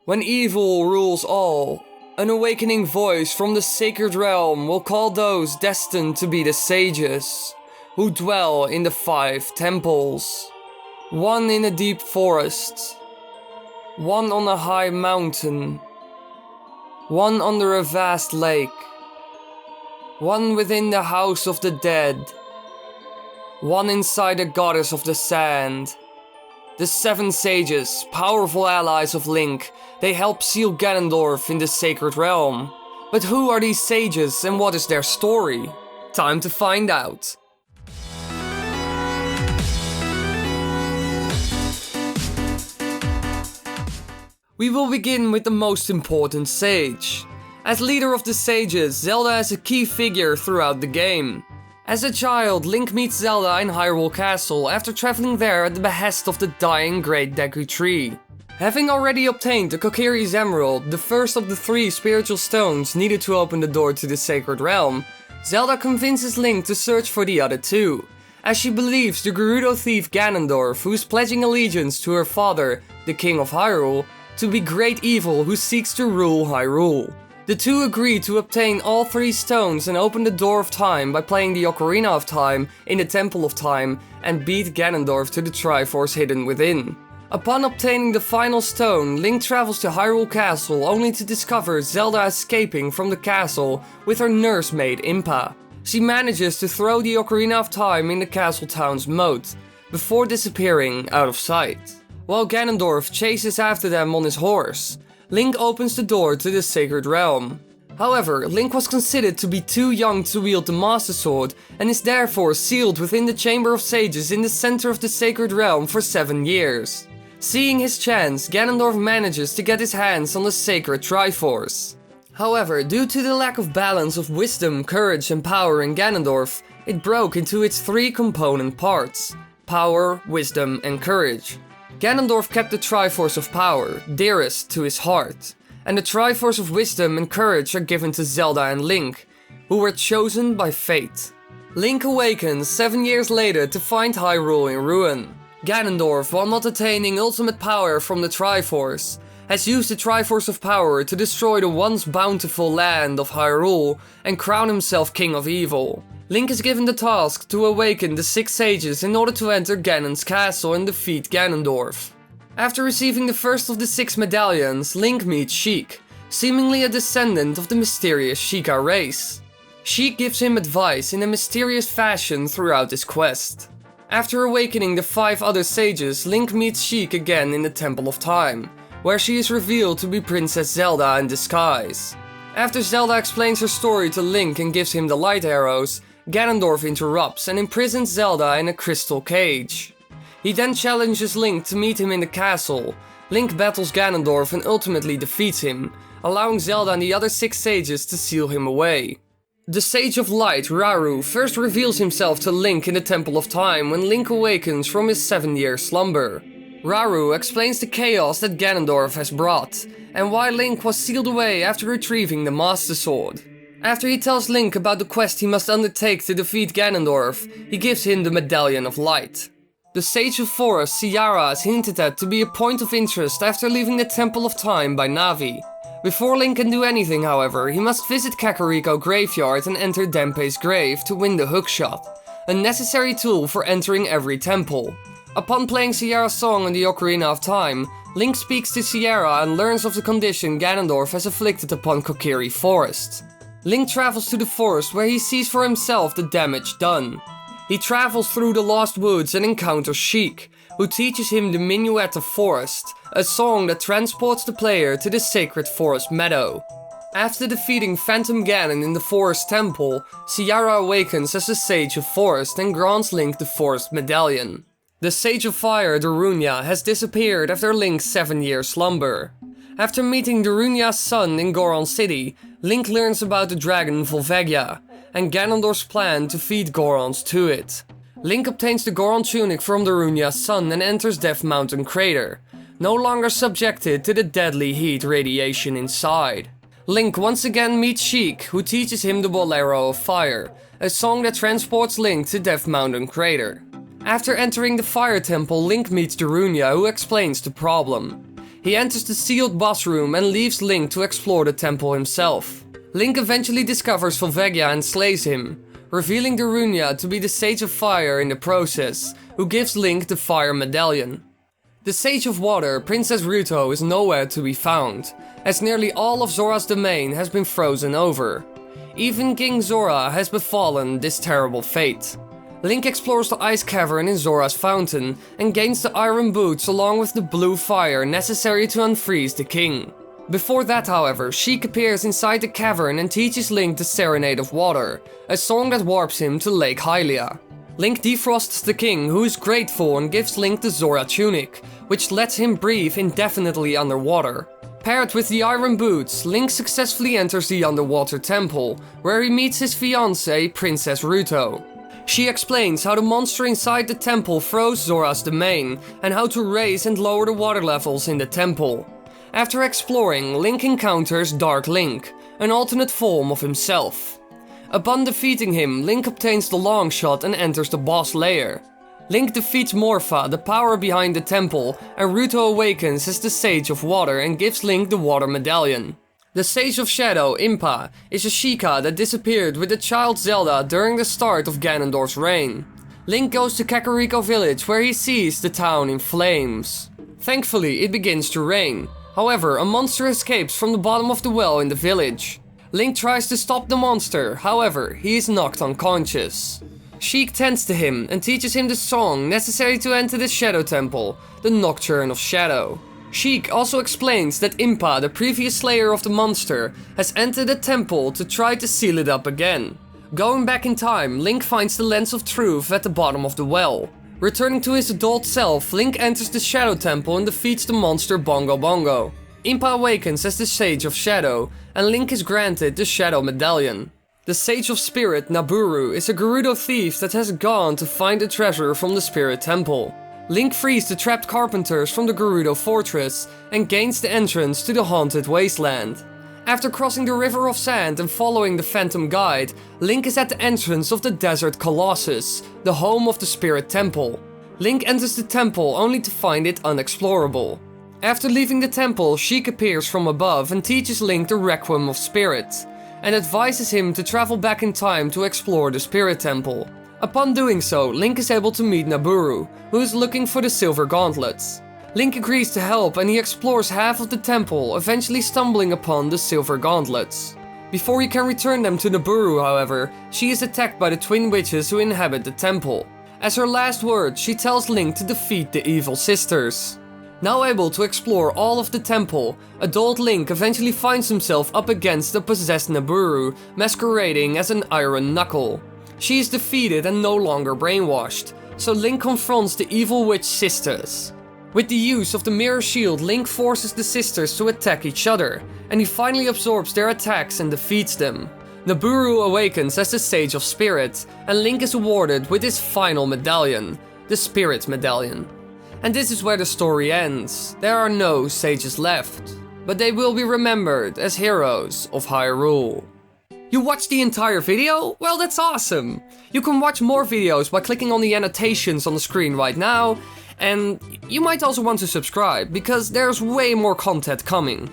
When evil rules all, an awakening voice from the sacred realm will call those destined to be the sages, who dwell in the 5 temples. One in a deep forest, one on a high mountain, one under a vast lake, one within the house of the dead, one inside the goddess of the sand. The 7 sages, powerful allies of Link, they help seal Ganondorf in the sacred realm. But who are these sages and what is their story? Time to find out. We will begin with the most important sage. As leader of the sages, Zelda is a key figure throughout the game. As a child, Link meets Zelda in Hyrule Castle after traveling there at the behest of the dying Great Deku Tree. Having already obtained the Kokiri's Emerald, the first of the 3 spiritual stones needed to open the door to the Sacred Realm, Zelda convinces Link to search for the other 2, as she believes the Gerudo thief Ganondorf, who is pledging allegiance to her father, the King of Hyrule, to be great evil who seeks to rule Hyrule. The 2 agree to obtain all 3 stones and open the Door of Time by playing the Ocarina of Time in the Temple of Time and beat Ganondorf to the Triforce hidden within. Upon obtaining the final stone, Link travels to Hyrule Castle only to discover Zelda escaping from the castle with her nursemaid Impa. She manages to throw the Ocarina of Time in the castle town's moat, before disappearing out of sight. While Ganondorf chases after them on his horse, Link opens the door to the Sacred Realm. However, Link was considered to be too young to wield the Master Sword and is therefore sealed within the Chamber of Sages in the center of the Sacred Realm for 7 years. Seeing his chance, Ganondorf manages to get his hands on the sacred Triforce. However, due to the lack of balance of wisdom, courage and power in Ganondorf, it broke into its 3 component parts: power, wisdom and courage. Ganondorf kept the Triforce of Power, dearest to his heart, and the Triforce of Wisdom and Courage are given to Zelda and Link, who were chosen by fate. Link awakens 7 years later to find Hyrule in ruin. Ganondorf, while not attaining ultimate power from the Triforce, has used the Triforce of Power to destroy the once bountiful land of Hyrule and crown himself King of Evil. Link is given the task to awaken the 6 sages in order to enter Ganon's castle and defeat Ganondorf. After receiving the first of the 6 medallions, Link meets Sheik, seemingly a descendant of the mysterious Sheikah race. Sheik gives him advice in a mysterious fashion throughout his quest. After awakening the 5 other sages, Link meets Sheik again in the Temple of Time, where she is revealed to be Princess Zelda in disguise. After Zelda explains her story to Link and gives him the light arrows, Ganondorf interrupts and imprisons Zelda in a crystal cage. He then challenges Link to meet him in the castle. Link battles Ganondorf and ultimately defeats him, allowing Zelda and the other 6 sages to seal him away. The Sage of Light, Rauru, first reveals himself to Link in the Temple of Time when Link awakens from his 7-year slumber. Rauru explains the chaos that Ganondorf has brought, and why Link was sealed away after retrieving the Master Sword. After he tells Link about the quest he must undertake to defeat Ganondorf, he gives him the Medallion of Light. The Sage of Forest, Ciara, is hinted at to be a point of interest after leaving the Temple of Time by Navi. Before Link can do anything, however, he must visit Kakariko Graveyard and enter Denpei's grave to win the hookshot, a necessary tool for entering every temple. Upon playing Ciara's song in the Ocarina of Time, Link speaks to Ciara and learns of the condition Ganondorf has afflicted upon Kokiri Forest. Link travels to the forest where he sees for himself the damage done. He travels through the Lost Woods and encounters Sheik, who teaches him the Minuet of Forest, a song that transports the player to the sacred forest meadow. After defeating Phantom Ganon in the Forest Temple, Ciara awakens as the Sage of Forest and grants Link the Forest Medallion. The Sage of Fire, Darunia, has disappeared after Link's 7-year slumber. After meeting Darunia's son in Goron City, Link learns about the dragon Volvagia, and Ganondorf's plan to feed Gorons to it. Link obtains the Goron tunic from Darunia's son and enters Death Mountain Crater, no longer subjected to the deadly heat radiation inside. Link once again meets Sheik, who teaches him the Bolero of Fire, a song that transports Link to Death Mountain Crater. After entering the Fire Temple, Link meets Darunia, who explains the problem. He enters the sealed boss room and leaves Link to explore the temple himself. Link eventually discovers Volvagia and slays him, revealing Darunia to be the Sage of Fire in the process, who gives Link the Fire Medallion. The Sage of Water, Princess Ruto, is nowhere to be found, as nearly all of Zora's domain has been frozen over. Even King Zora has befallen this terrible fate. Link explores the ice cavern in Zora's fountain and gains the iron boots along with the blue fire necessary to unfreeze the king. Before that, however, Sheik appears inside the cavern and teaches Link the Serenade of Water, a song that warps him to Lake Hylia. Link defrosts the king, who is grateful and gives Link the Zora tunic, which lets him breathe indefinitely underwater. Paired with the iron boots, Link successfully enters the underwater temple, where he meets his fiancée, Princess Ruto. She explains how the monster inside the temple froze Zora's domain, and how to raise and lower the water levels in the temple. After exploring, Link encounters Dark Link, an alternate form of himself. Upon defeating him, Link obtains the long shot and enters the boss lair. Link defeats Morpha, the power behind the temple, and Ruto awakens as the Sage of Water and gives Link the Water Medallion. The Sage of Shadow, Impa, is a Sheikah that disappeared with the child Zelda during the start of Ganondorf's reign. Link goes to Kakariko village where he sees the town in flames. Thankfully, it begins to rain. However, a monster escapes from the bottom of the well in the village. Link tries to stop the monster, however, he is knocked unconscious. Sheik tends to him and teaches him the song necessary to enter the Shadow Temple, the Nocturne of Shadow. Sheik also explains that Impa, the previous slayer of the monster, has entered the temple to try to seal it up again. Going back in time, Link finds the Lens of Truth at the bottom of the well. Returning to his adult self, Link enters the Shadow Temple and defeats the monster Bongo Bongo. Impa awakens as the Sage of Shadow, and Link is granted the Shadow Medallion. The Sage of Spirit, Naburu, is a Gerudo thief that has gone to find the treasure from the Spirit Temple. Link frees the trapped carpenters from the Gerudo fortress and gains the entrance to the haunted wasteland. After crossing the River of Sand and following the Phantom Guide, Link is at the entrance of the Desert Colossus, the home of the Spirit Temple. Link enters the temple only to find it unexplorable. After leaving the temple, Sheik appears from above and teaches Link the Requiem of Spirit, and advises him to travel back in time to explore the Spirit Temple. Upon doing so, Link is able to meet Naburu, who is looking for the Silver Gauntlets. Link agrees to help and he explores half of the temple, eventually stumbling upon the Silver Gauntlets. Before he can return them to Naburu, however, she is attacked by the twin witches who inhabit the temple. As her last words, she tells Link to defeat the evil sisters. Now able to explore all of the temple, adult Link eventually finds himself up against the possessed Naburu, masquerading as an Iron Knuckle. She is defeated and no longer brainwashed, so Link confronts the evil witch sisters. With the use of the Mirror Shield, Link forces the sisters to attack each other, and he finally absorbs their attacks and defeats them. Naburu awakens as the Sage of Spirit, and Link is awarded with his final medallion, the Spirit Medallion. And this is where the story ends. There are no sages left, but they will be remembered as heroes of Hyrule. You watched the entire video? Well, that's awesome! You can watch more videos by clicking on the annotations on the screen right now, and you might also want to subscribe, because there's way more content coming.